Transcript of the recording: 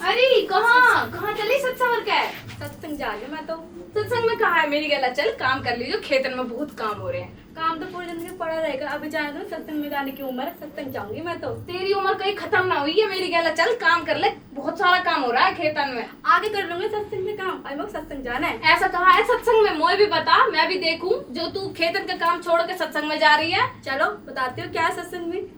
अरे कहाँ कहाँ चली सत्संग का है? सत्संग जा रही हूँ मैं तो। सत्संग में कहा है मेरी गला, चल काम कर लीजिए, खेतन में बहुत काम हो रहे हैं। काम तो पूरी जिंदगी पड़ा रहेगा, अभी जाने दो, सत्संग में जाने की उम्र है, सत्संग जाऊंगी मैं तो। तेरी उम्र कहीं खत्म ना हुई है मेरी गला, चल काम कर ले, बहुत सारा काम हो रहा है खेतन में। आगे कर लूंगी सत्संग में काम, अभी सत्संग जाना है। ऐसा कहा है सत्संग में, मुझे भी बता, मैं भी देखूं जो तू खेतन का काम छोड़ के सत्संग में जा रही है। चलो बताती हूँ क्या है सत्संग में।